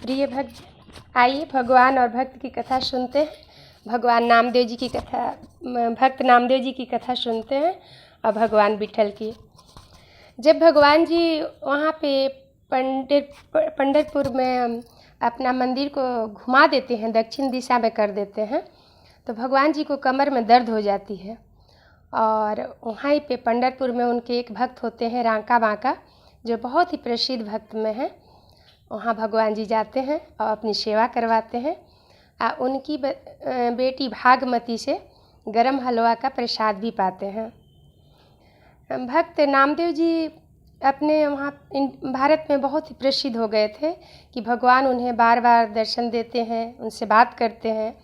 प्रिय भक्त, आइए भगवान और भक्त की कथा सुनते हैं। भगवान नामदेव जी की कथा, भक्त नामदेव जी की कथा सुनते हैं और भगवान विठल की। जब भगवान जी वहाँ पे पंढरपुर में अपना मंदिर को घुमा देते हैं, दक्षिण दिशा में कर देते हैं, तो भगवान जी को कमर में दर्द हो जाती है। और वहीं पे पंढरपुर में उनके एक भक्त होते हैं रांका बांका, जो बहुत ही प्रसिद्ध भक्त में हैं। वहाँ भगवान जी जाते हैं और अपनी सेवा करवाते हैं और उनकी बेटी भागमती से गरम हलवा का प्रसाद भी पाते हैं। भक्त नामदेव जी अपने वहाँ भारत में बहुत ही प्रसिद्ध हो गए थे कि भगवान उन्हें बार बार दर्शन देते हैं, उनसे बात करते हैं।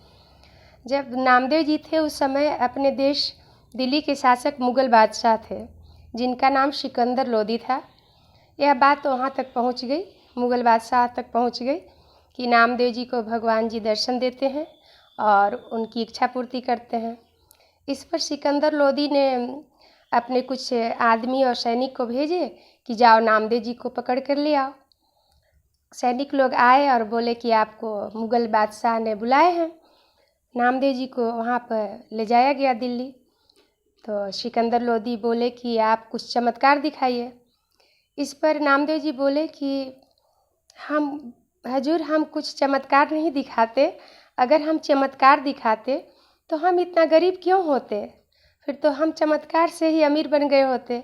जब नामदेव जी थे उस समय अपने देश दिल्ली के शासक मुग़ल बादशाह थे, जिनका नाम सिकंदर लोदी था। यह बात तो वहाँ तक पहुँच गई, मुग़ल बादशाह तक पहुँच गई कि नामदेव जी को भगवान जी दर्शन देते हैं और उनकी इच्छा पूर्ति करते हैं। इस पर सिकंदर लोदी ने अपने कुछ आदमी और सैनिक को भेजे कि जाओ नामदेव जी को पकड़ कर ले आओ। सैनिक लोग आए और बोले कि आपको मुग़ल बादशाह ने बुलाए हैं। नामदेव जी को वहाँ पर ले जाया गया दिल्ली। तो सिकंदर लोदी बोले कि आप कुछ चमत्कार दिखाइए। इस पर नामदेव जी बोले कि हजूर हम कुछ चमत्कार नहीं दिखाते, अगर हम चमत्कार दिखाते तो हम इतना गरीब क्यों होते, फिर तो हम चमत्कार से ही अमीर बन गए होते।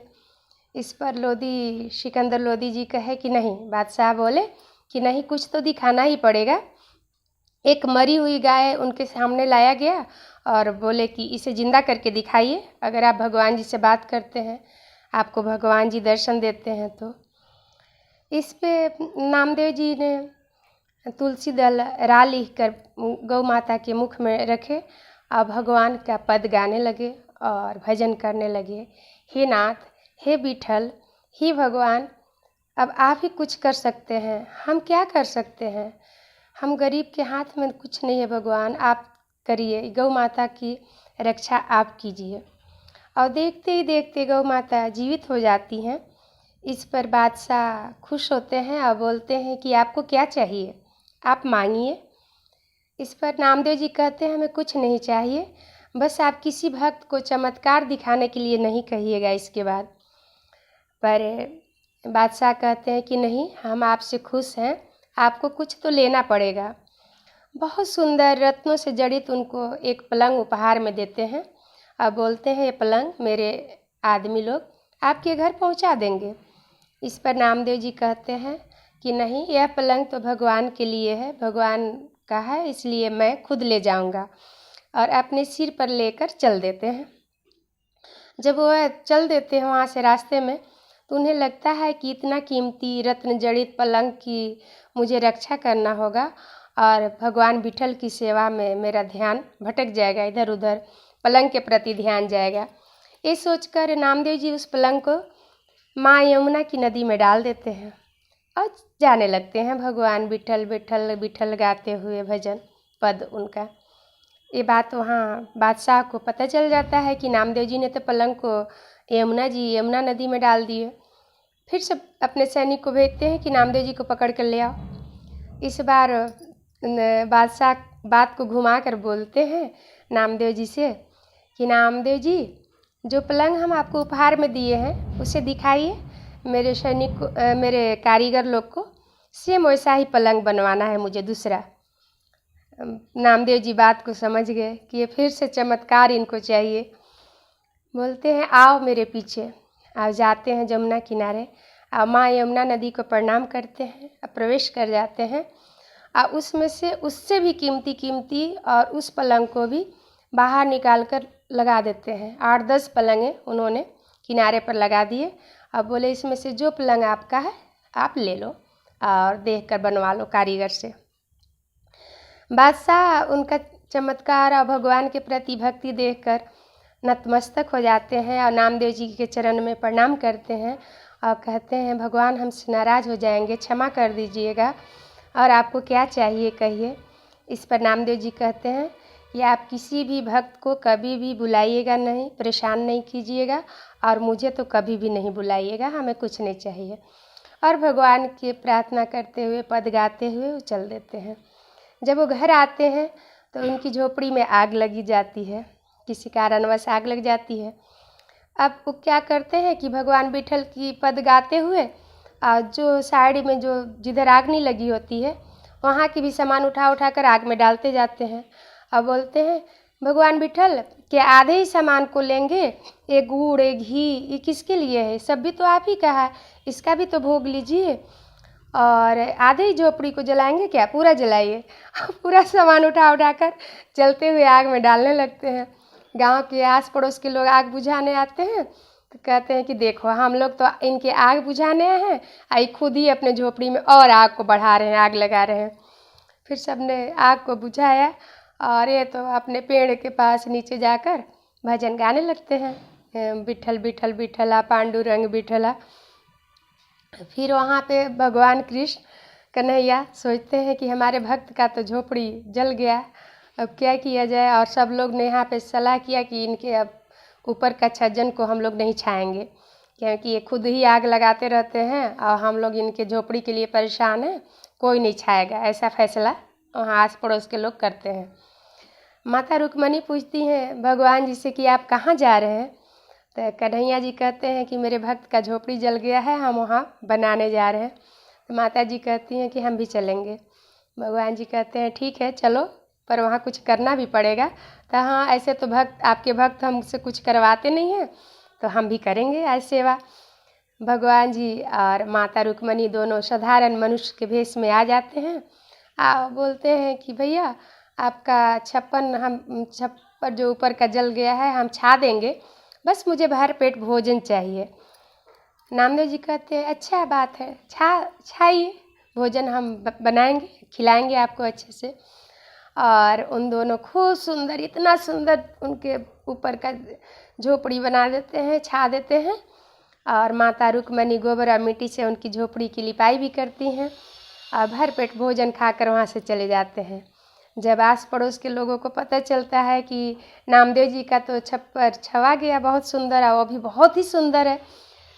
इस पर सिकंदर लोदी जी कहे कि नहीं, बादशाह बोले कि नहीं, कुछ तो दिखाना ही पड़ेगा। एक मरी हुई गाय उनके सामने लाया गया और बोले कि इसे जिंदा करके दिखाइए, अगर आप भगवान जी से बात करते हैं, आपको भगवान जी दर्शन देते हैं तो। इस पे नामदेव जी ने तुलसी दल रा लिख कर गौ माता के मुख में रखे और भगवान का पद गाने लगे और भजन करने लगे। हे नाथ, हे विठल, हे भगवान, अब आप ही कुछ कर सकते हैं, हम क्या कर सकते हैं, हम गरीब के हाथ में कुछ नहीं है। भगवान आप करिए, गौ माता की रक्षा आप कीजिए। और देखते ही देखते गौ माता जीवित हो जाती हैं। इस पर बादशाह खुश होते हैं और बोलते हैं कि आपको क्या चाहिए, आप मांगिए। इस पर नामदेव जी कहते हैं हमें कुछ नहीं चाहिए, बस आप किसी भक्त को चमत्कार दिखाने के लिए नहीं कहिएगा इसके बाद। पर बादशाह कहते हैं कि नहीं, हम आपसे खुश हैं, आपको कुछ तो लेना पड़ेगा। बहुत सुंदर रत्नों से जड़ित उनको एक पलंग उपहार में देते हैं और बोलते हैं ये पलंग मेरे आदमी लोग आपके घर पहुंचा देंगे। इस पर नामदेव जी कहते हैं कि नहीं, यह पलंग तो भगवान के लिए है, भगवान का है, इसलिए मैं खुद ले जाऊंगा। और अपने सिर पर लेकर चल देते हैं। जब वह चल देते हैं वहाँ से रास्ते में, तो उन्हें लगता है कि इतना कीमती रत्न जड़ित पलंग की मुझे रक्षा करना होगा और भगवान विठल की सेवा में मेरा ध्यान भटक जाएगा, इधर उधर पलंग के प्रति ध्यान जाएगा। ये सोचकर नामदेव जी उस पलंग को माँ यमुना की नदी में डाल देते हैं और जाने लगते हैं भगवान विठल विठल विठल गाते हुए भजन पद उनका। ये बात वहाँ बादशाह को पता चल जाता है कि नामदेव जी ने तो पलंग को यमुना नदी में डाल दिए। फिर सब अपने सैनिक को भेजते हैं कि नामदेव जी को पकड़ कर ले आओ। इस बार बादशाह बात को घुमा कर बोलते हैं नामदेव जी से कि नामदेव जी, जो पलंग हम आपको उपहार में दिए हैं उसे दिखाइए, मेरे सैनिक को, मेरे कारीगर लोग को सेम वैसा ही पलंग बनवाना है मुझे दूसरा। नामदेव जी बात को समझ गए कि ये फिर से चमत्कार इनको चाहिए। बोलते हैं आओ मेरे पीछे। आप जाते हैं जमुना किनारे और माँ यमुना नदी को प्रणाम करते हैं और प्रवेश कर जाते हैं और उसमें से उससे भी कीमती और उस पलंग को भी बाहर निकाल कर लगा देते हैं। 8-10 पलंगें उन्होंने किनारे पर लगा दिए और बोले इसमें से जो पलंग आपका है आप ले लो और देख कर बनवा लो कारीगर से। बादशाह उनका चमत्कार और भगवान के प्रति भक्ति देखकर नतमस्तक हो जाते हैं और नामदेव जी के चरण में प्रणाम करते हैं और कहते हैं भगवान हमसे नाराज़ हो जाएंगे, क्षमा कर दीजिएगा और आपको क्या चाहिए कहिए। इस पर नामदेव जी कहते हैं कि आप किसी भी भक्त को कभी भी बुलाइएगा नहीं, परेशान नहीं कीजिएगा और मुझे तो कभी भी नहीं बुलाइएगा, हमें कुछ नहीं चाहिए। और भगवान की प्रार्थना करते हुए पद गाते हुए वो चल देते हैं। जब वो घर आते हैं तो उनकी झोपड़ी में आग लगी जाती है, किसी कारणवश आग लग जाती है। अब वो क्या करते हैं कि भगवान विठल की पद गाते हुए जो साइड में जो जिधर आग नहीं लगी होती है वहाँ की भी सामान उठा उठा कर आग में डालते जाते हैं। अब बोलते हैं भगवान विठल के आधे ही सामान को लेंगे, ये गुड़ ये घी ये किसके लिए है, सब भी तो आप ही का है, इसका भी तो भोग लीजिए, और आधे ही झोपड़ी को जलाएंगे क्या, पूरा जलाइए। पूरा सामान उठा उठा कर जलते हुए आग में डालने लगते हैं। गांव के आस पड़ोस के लोग आग बुझाने आते हैं तो कहते हैं कि देखो हम लोग तो इनके आग बुझाने हैं, आई खुद ही अपने झोपड़ी में और आग को बढ़ा रहे हैं, आग लगा रहे हैं। फिर सबने आग को बुझाया और ये तो अपने पेड़ के पास नीचे जाकर भजन गाने लगते हैं, विठल विठल विठला पांडुरंग विठला। फिर वहाँ पे भगवान कृष्ण कन्हैया सोचते हैं कि हमारे भक्त का तो झोपड़ी जल गया, अब क्या किया जाए। और सब लोग ने यहाँ पे सलाह किया कि इनके अब ऊपर का छज्जन को हम लोग नहीं छाएंगे, क्योंकि ये खुद ही आग लगाते रहते हैं और हम लोग इनके झोपड़ी के लिए परेशान हैं, कोई नहीं छाएगा। ऐसा फैसला वहाँ आस पड़ोस के लोग करते हैं। माता रुक्मणी पूछती हैं भगवान जी से कि आप कहाँ जा रहे हैं। तो कन्हैया जी कहते हैं कि मेरे भक्त का झोपड़ी जल गया है, हम वहाँ बनाने जा रहे हैं। तो माता जी कहती हैं कि हम भी चलेंगे। भगवान जी कहते हैं ठीक है चलो, पर वहाँ कुछ करना भी पड़ेगा। तो हाँ, ऐसे तो भक्त आपके भक्त हमसे कुछ करवाते नहीं हैं, तो हम भी करेंगे आज सेवा। भगवान जी और माता रुक्मणी दोनों साधारण मनुष्य के भेष में आ जाते हैं। बोलते हैं कि भैया आपका छप्पर जो ऊपर का जल गया है हम छा देंगे, बस मुझे भर पेट भोजन चाहिए। नामदेव जी कहते हैं अच्छा बात है, छाइए, भोजन हम बनाएंगे, खिलाएंगे आपको अच्छे से। और उन दोनों खूब सुंदर, इतना सुंदर उनके ऊपर का झोपड़ी बना देते हैं, छा देते हैं। और माता रुक्मणी गोबर और मिट्टी से उनकी झोपड़ी की लिपाई भी करती हैं और भर पेट भोजन खाकर वहाँ से चले जाते हैं। जब आस पड़ोस के लोगों को पता चलता है कि नामदेव जी का तो छप्पर छवा गया, बहुत सुंदर है, वो भी बहुत ही सुंदर है,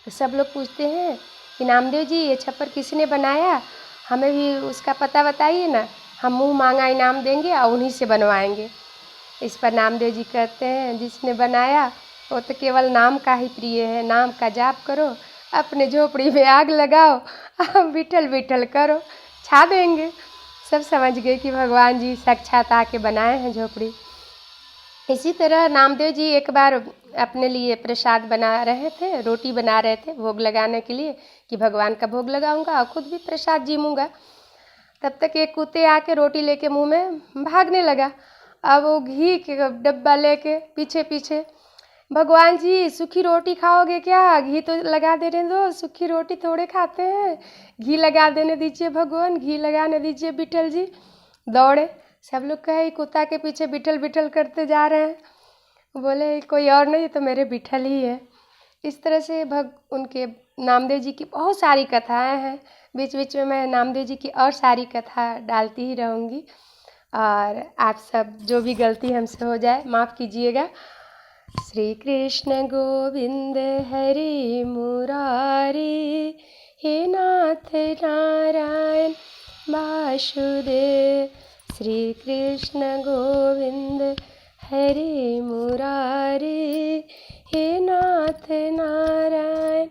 तो सब लोग पूछते हैं कि नामदेव जी ये छप्पर किसने बनाया, हमें भी उसका पता बताइए ना, हम मुँह मांगा इनाम देंगे और उन्हीं से बनवाएंगे। इस पर नामदेव जी कहते हैं जिसने बनाया वो तो केवल नाम का ही प्रिय है, नाम का जाप करो, अपने झोपड़ी में आग लगाओ, विठल विठल करो, छा देंगे। सब समझ गए कि भगवान जी साक्षात आके बनाए हैं झोपड़ी। इसी तरह नामदेव जी एक बार अपने लिए प्रसाद बना रहे थे, रोटी बना रहे थे भोग लगाने के लिए कि भगवान का भोग लगाऊंगा और खुद भी प्रसाद जीमूंगा। तब तक एक कुत्ते आके रोटी लेके मुंह में भागने लगा। अब वो घी के डब्बा लेके पीछे पीछे, भगवान जी सूखी रोटी खाओगे क्या, घी तो लगा देने दो, सूखी रोटी थोड़े खाते हैं, घी लगा देने दीजिए भगवान, घी लगाने दीजिए विठल जी। दौड़े, सब लोग कहे कुत्ता के पीछे विठल विठल करते जा रहे हैं। बोले कोई और नहीं तो मेरे विठल ही है। इस तरह से उनके नामदेव जी की बहुत सारी कथाएं हैं। बीच बीच में मैं नामदेव जी की और सारी कथा डालती ही रहूँगी। और आप सब जो भी गलती हमसे हो जाए माफ़ कीजिएगा। श्री कृष्ण गोविंद हरि मुरारी, हे नाथ नारायण वासुदेव। श्री कृष्ण गोविंद हरि मुरारी, हे नाथ नारायण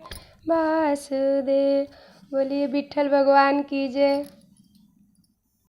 वासुदेव। बोलिए विठल भगवान की जय।